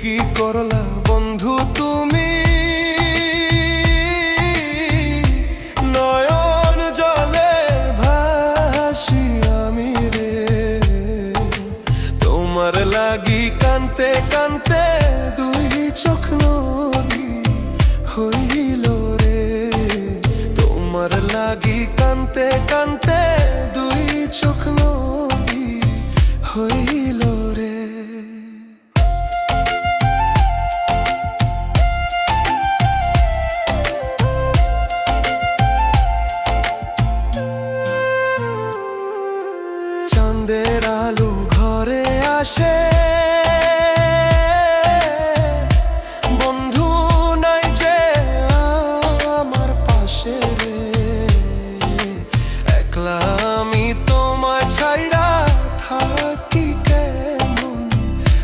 কি করলা বন্ধু তুমি, নয়ন জলে ভাসি আমি রে। তোমার লাগি কানতে কানতে দুই চোখ নদী হইল রে। তোমার লাগি কানতে কানতে দুই চোখ নদী হইল রে। চাঁদের আলো ঘরে আসে,